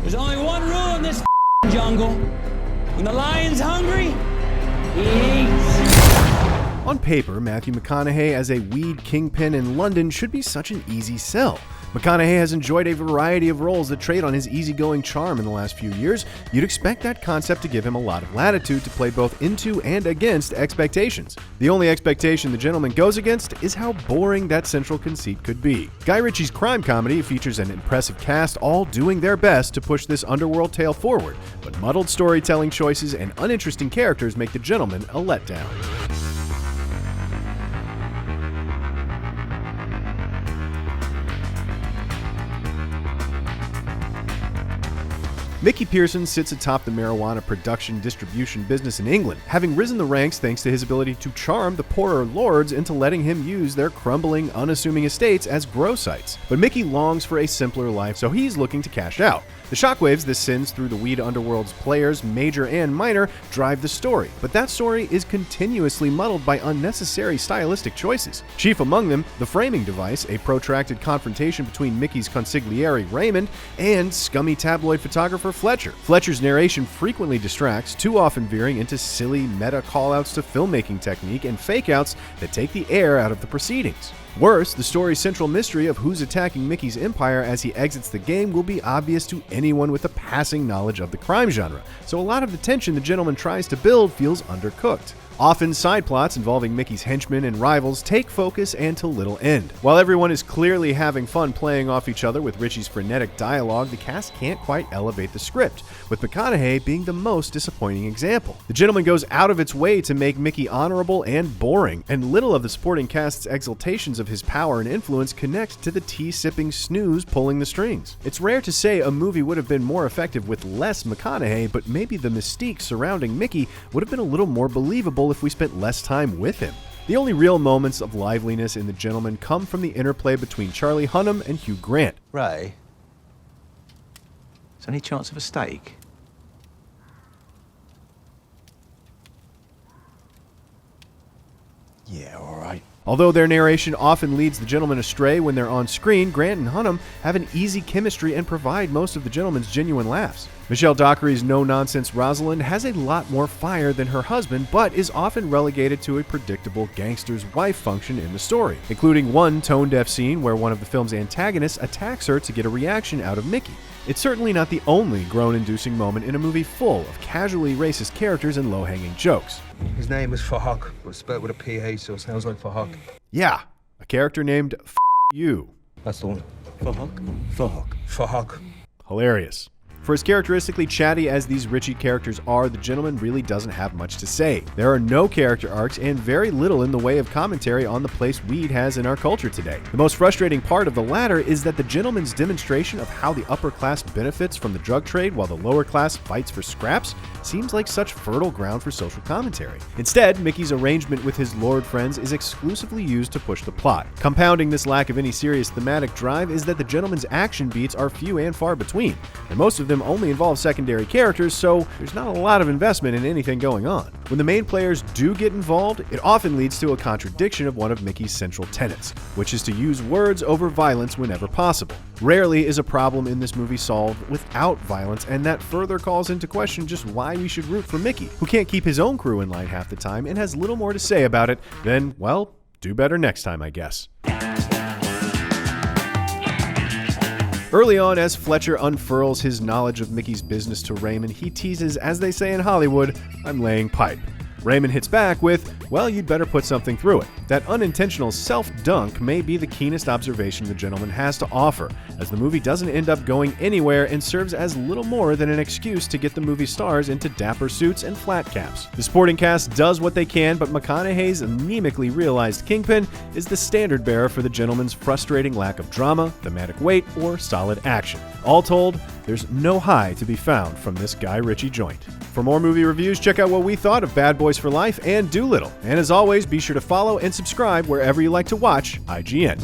There's only one rule in this jungle. When the lion's hungry, he eats. On paper, Matthew McConaughey as a weed kingpin in London should be such an easy sell. McConaughey has enjoyed a variety of roles that trade on his easygoing charm in the last few years. You'd expect that concept to give him a lot of latitude to play both into and against expectations. The only expectation the gentleman goes against is how boring that central conceit could be. Guy Ritchie's crime comedy features an impressive cast all doing their best to push this underworld tale forward, but muddled storytelling choices and uninteresting characters make the gentleman a letdown. Mickey Pearson sits atop the marijuana production distribution business in England, having risen the ranks thanks to his ability to charm the poorer lords into letting him use their crumbling, unassuming estates as grow sites. But Mickey longs for a simpler life, so he's looking to cash out. The shockwaves this sends through the weed underworld's players, major and minor, drive the story, but that story is continuously muddled by unnecessary stylistic choices. Chief among them, the framing device, a protracted confrontation between Mickey's consigliere Raymond and scummy tabloid photographer Fletcher. Fletcher's narration frequently distracts, too often veering into silly meta callouts to filmmaking technique and fake-outs that take the air out of the proceedings. Worse, the story's central mystery of who's attacking Mickey's empire as he exits the game will be obvious to anyone with a passing knowledge of the crime genre, so a lot of the tension the gentleman tries to build feels undercooked. Often, side plots involving Mickey's henchmen and rivals take focus and to little end. While everyone is clearly having fun playing off each other with Ritchie's frenetic dialogue, the cast can't quite elevate the script, with McConaughey being the most disappointing example. The gentleman goes out of its way to make Mickey honorable and boring, and little of the supporting cast's exaltations of his power and influence connect to the tea-sipping snooze pulling the strings. It's rare to say a movie would have been more effective with less McConaughey, but maybe the mystique surrounding Mickey would have been a little more believable if we spent less time with him. The only real moments of liveliness in The Gentleman come from the interplay between Charlie Hunnam and Hugh Grant. Ray, is there any chance of a steak? Yeah, all right. Although their narration often leads the gentleman astray when they're on screen, Grant and Hunnam have an easy chemistry and provide most of the gentleman's genuine laughs. Michelle Dockery's no-nonsense Rosalind has a lot more fire than her husband, but is often relegated to a predictable gangster's wife function in the story, including one tone-deaf scene where one of the film's antagonists attacks her to get a reaction out of Mickey. It's certainly not the only groan-inducing moment in a movie full of casually racist characters and low-hanging jokes. His name is Fahak, but spelled with a PH, so it sounds like Fahak. Yeah, a character named you. That's the one. Fahak. Fahak. Hilarious. For as characteristically chatty as these Ritchie characters are, the gentleman really doesn't have much to say. There are no character arcs and very little in the way of commentary on the place weed has in our culture today. The most frustrating part of the latter is that the gentleman's demonstration of how the upper class benefits from the drug trade while the lower class fights for scraps seems like such fertile ground for social commentary. Instead, Mickey's arrangement with his lord friends is exclusively used to push the plot. Compounding this lack of any serious thematic drive is that the gentleman's action beats are few and far between, and most of them only involve secondary characters, so there's not a lot of investment in anything going on. When the main players do get involved, it often leads to a contradiction of one of Mickey's central tenets, which is to use words over violence whenever possible. Rarely is a problem in this movie solved without violence, and that further calls into question just why we should root for Mickey, who can't keep his own crew in line half the time and has little more to say about it than, well, do better next time, I guess. Early on, as Fletcher unfurls his knowledge of Mickey's business to Raymond, he teases, as they say in Hollywood, "I'm laying pipe." Raymond hits back with, "Well, you'd better put something through it." That unintentional self-dunk may be the keenest observation the gentleman has to offer, as the movie doesn't end up going anywhere and serves as little more than an excuse to get the movie stars into dapper suits and flat caps. The supporting cast does what they can, but McConaughey's anemically realized Kingpin is the standard bearer for the gentleman's frustrating lack of drama, thematic weight, or solid action. All told, there's no high to be found from this Guy Ritchie joint. For more movie reviews, check out what we thought of Bad Boys for Life and Doolittle. And as always, be sure to follow and subscribe wherever you like to watch IGN.